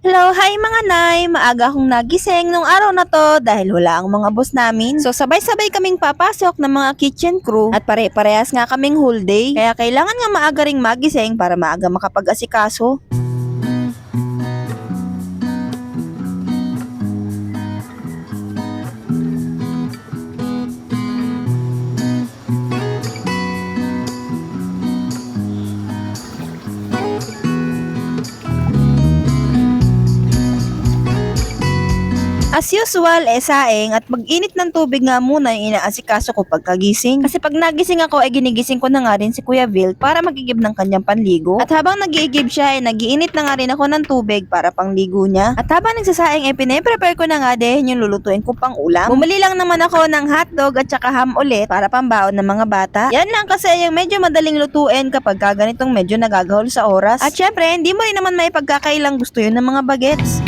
Hello, hi mga nay! Maaga akong nagising nung araw na to dahil wala ang mga boss namin. So sabay-sabay kaming papasok ng mga kitchen crew at pare-parehas nga kaming whole day. Kaya kailangan nga maaga ring magising para maaga makapag-asikaso. As usual, saing at mag-init ng tubig nga muna yung inaasikaso ko pagkagising. Kasi pag nagising ako, ginigising ko na nga rin si Kuya Vil para magigib ng kanyang panligo. At habang nag-iigib siya, nagiinit na nga rin ako ng tubig para pangligo niya. At habang nagsasaing, pine-prepare ko na nga din yung lulutuin ko pang ulam. Bumili lang naman ako ng hotdog at saka ham ulit para pambaon ng mga bata. Yan lang kasi yung medyo madaling lutuin kapag ganitong medyo nagagahol sa oras. At syempre, hindi mo rin naman may pagkakailang gusto yun ng mga bagets.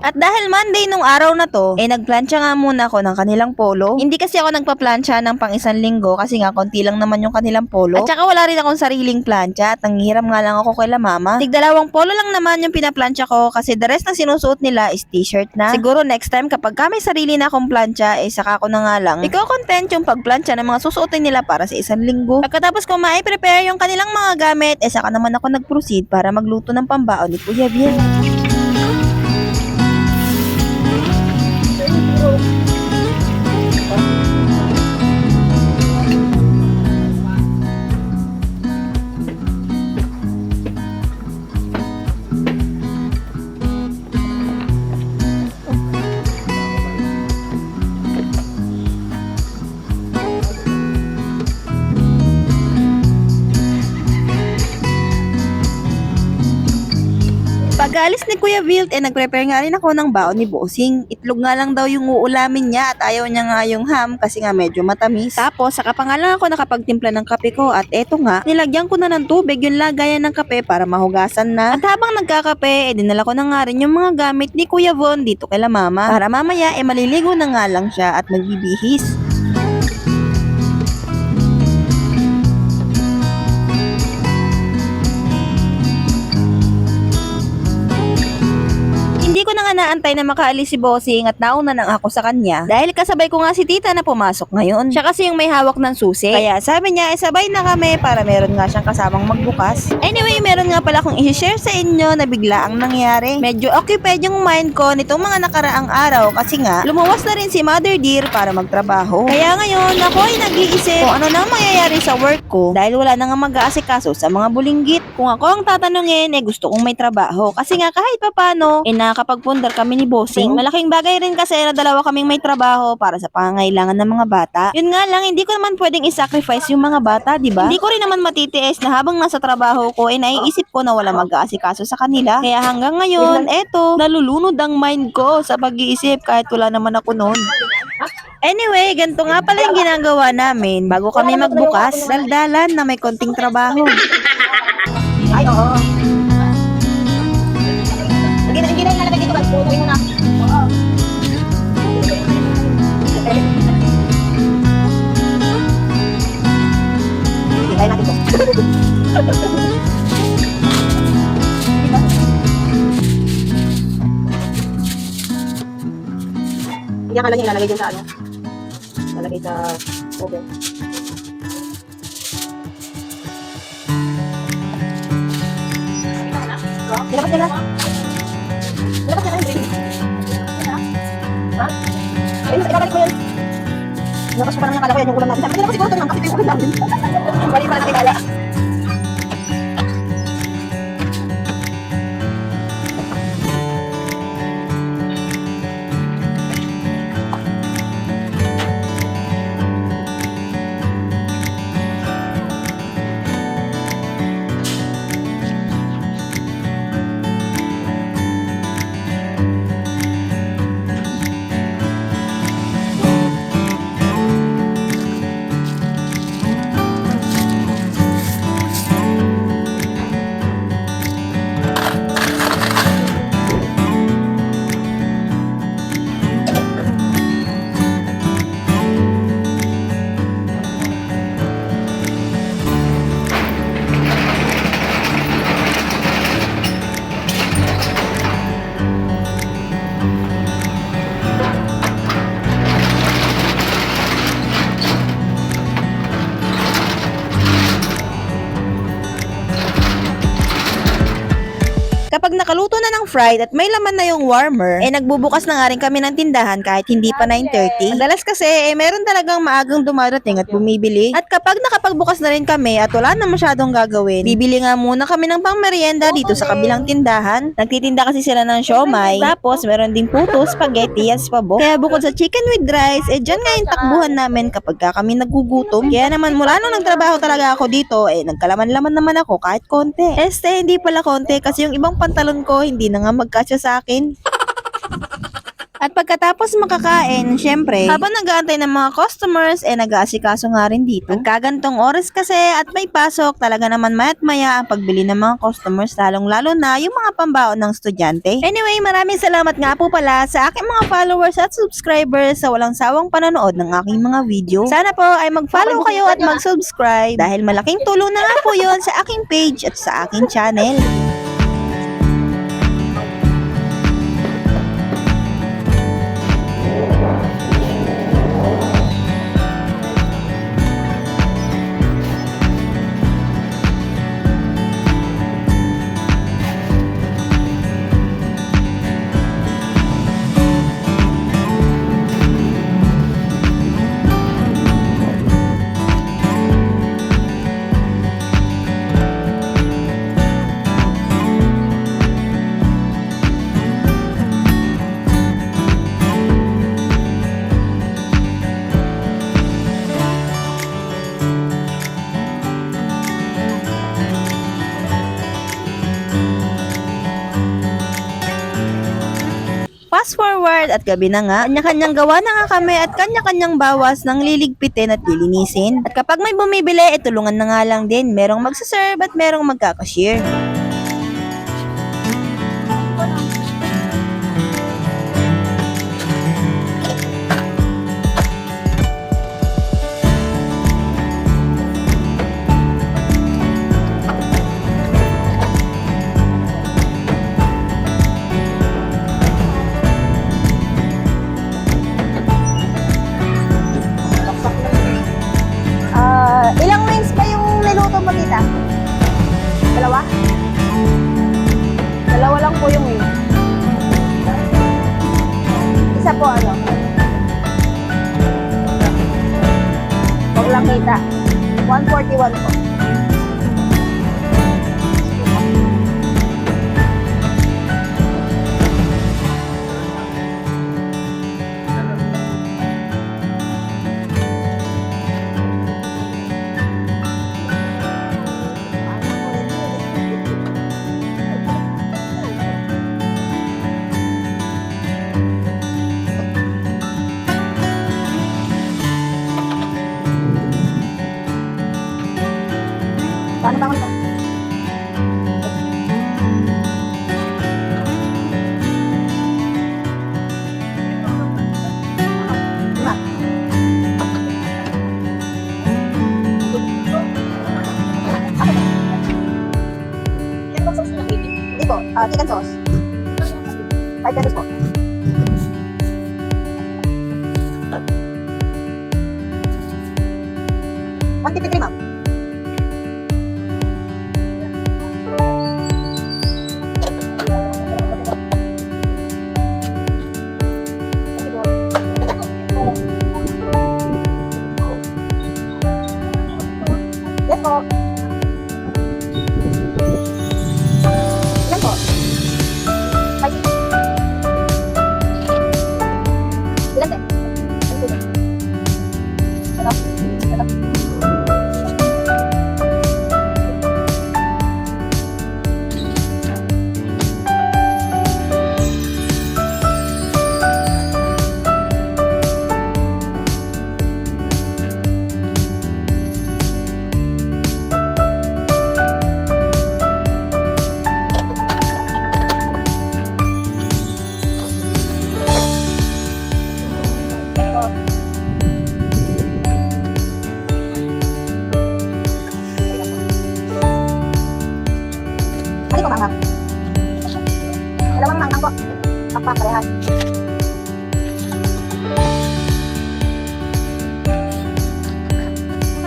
At dahil Monday nung araw na to, nagplansya nga muna ako ng kanilang polo. Hindi kasi ako nagpaplansya ng pang isang linggo kasi nga konti lang naman yung kanilang polo. At saka wala rin akong sariling plansya at nanghiram nga lang ako kay la mama. Tig-dalawang polo lang naman yung pinaplansya ko kasi the rest na sinusuot nila is t-shirt na. Siguro next time kapag may sarili na akong plansya, saka ko na nga lang iko-content yung pagplansya ng mga susuotin nila para sa isang linggo. Pagkatapos ko ma-prepare yung kanilang mga gamit, saka naman ako nag-proceed para magluto ng pambaon ni Kuya Biel. Pag-alis ni Kuya Vilt, nag-prepare nga rin ako ng baon ni Bossing. Itlog nga lang daw yung uulamin niya at ayaw niya nga yung ham kasi nga medyo matamis. Tapos, saka pa nga lang ako nakapagtimpla ng kape ko at eto nga, nilagyan ko na ng tubig yung lagayan ng kape para mahugasan na. At habang nagkakape, dinala ko na nga rin yung mga gamit ni Kuya Von dito kay la mama para mamaya maliligo na nga lang siya at magbibihis. Hindi ko na nga naantay na makaalis si Bossing at nauna nang ako sa kanya dahil kasabay ko nga si tita na pumasok ngayon. Siya kasi yung may hawak ng susi. Kaya sabi niya sabay na kami para meron nga siyang kasamang magbukas. Anyway, meron nga pala akong i-share sa inyo na bigla ang nangyari. Medyo occupied yung mind ko nitong mga nakaraang araw kasi nga lumuwas na rin si Mother Dear para magtrabaho. Kaya ngayon ako ay nag-iisip kung ano nang mangyayari sa work ko dahil wala na nga mag-aasikaso sa mga bulinggit. Kung ako ang tatanungin, gusto kong may trabaho kasi nga kahit papano nakapagpundar kami ni Bossing. Malaking bagay rin kasi na dalawa kaming may trabaho para sa pangangailangan ng mga bata. Yun nga lang, hindi ko naman pwedeng i-sacrifice yung mga bata, di ba? Hindi ko rin naman matitiis na habang nasa trabaho ko, naiisip ko na wala mag-aasikaso sa kanila. Kaya hanggang ngayon, eto, nalulunod ang mind ko sa pag-iisip kahit wala naman ako noon. Anyway, ganito nga pala yung ginagawa namin bago kami magbukas, daldalan na may konting trabaho. Ay, oo. Hindi na ilalagay dito, putuin mo na. Oo. Hintay natin to. Hindi akala niya ilalagay dyan sa ano. Ilalagay sa oven. Dapat nila. Dapat nila yung ha? Ayun, ibabalik mo yun. Nakas ko parang nakala ko yan yung ulam natin. Dapat nila ko siguro ito naman kasi ito yung ulam natin. Bali para nakilala. nakaluto na ng fried at may laman na yung warmer, nagbubukas na nga rin kami ng tindahan kahit hindi pa 9:30. Madalas kasi, meron talagang maagang dumarating at bumibili. At kapag nakapagbukas na rin kami at wala na masyadong gagawin, bibili nga muna kami ng pangmerienda dito sa kabilang tindahan. Nagtitinda kasi sila ng siomay, tapos meron ding puto, spaghetti at spabo. Kaya bukod sa chicken with rice, dyan nga yung takbuhan namin kapag kami nagugutom. Kaya naman mula nung nagtrabaho talaga ako dito, nagkalaman-laman naman ako kahit konti. Hindi pala konti kasi yung ibang pantalon ko hindi na nga magkasya sa akin. At pagkatapos makakain, syempre, habang nag-aantay ng mga customers, nag-aasikaso nga rin dito. Pagkagantong oras kasi at may pasok, talaga naman maya't maya ang pagbili ng mga customers, lalong-lalo na yung mga pambaon ng estudyante. Anyway, maraming salamat nga po pala sa aking mga followers at subscribers sa walang sawang panonood ng aking mga video. Sana po ay mag-follow kayo at mag-subscribe dahil malaking tulong na nga po yun sa aking page at sa aking channel. Fast forward at gabi na nga, kanya-kanyang gawa na nga kami at kanya-kanyang bawas ng liligpitin at lilinisin. At kapag may bumibili, tulungan na nga lang din. Merong magsaserve at merong magkakashare. Ilang wings ba yung niluto mo, tita? Dalawa? Dalawa lang po yung wings. Isa po ano? Huwag lang kita. 141 po. Paano ba ako? Lima. Hindi po, chicken sauce. 5 pesos po. $153, ma'am. Yes po. Ilan po? 5. Ilan din? Ito? Ito? Ano po, manghang? Dalawang manghang po. Pakpak, parehas.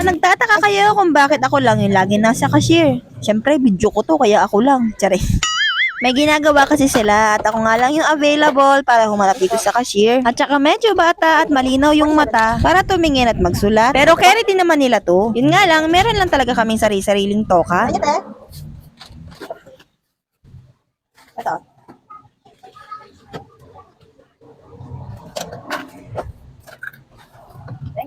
Nagtataka kayo kung bakit ako lang yung lagi nasa cashier. Siyempre, video ko to, kaya ako lang. Tsare. May ginagawa kasi sila at ako nga lang yung available para humarap dito sa cashier. At saka medyo bata at malinaw yung mata para tumingin at magsulat. Pero carry din naman nila to. Yun nga lang, meron lang talaga kaming sarili-sariling toka. Ano te? Ito.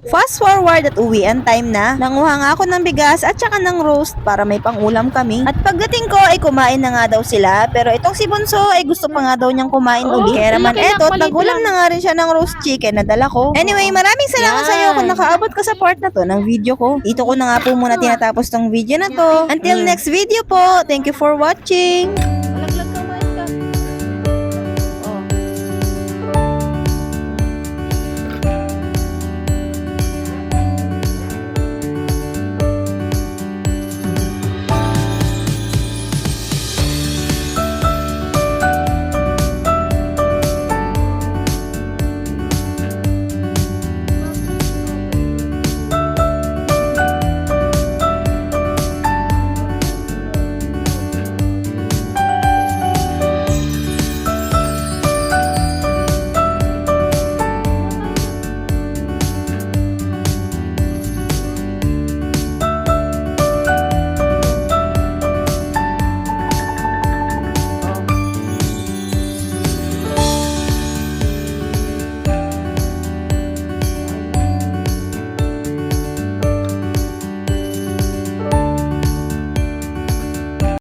Fast forward at uwian time na. Nanguha nga ako ng bigas at saka ng roast para may pangulam kami. At pagdating ko ay kumain na nga daw sila. Pero itong si Bunso ay gusto pa nga daw niyang kumain ulit. Kaya naman eto, nagulam na nga rin siya ng roast chicken na dala ko. Anyway, maraming salamat sa iyo kung nakaabot ka sa part na to ng video ko. Dito ko na nga po muna tinatapos tong video na to. Until next video po, thank you for watching!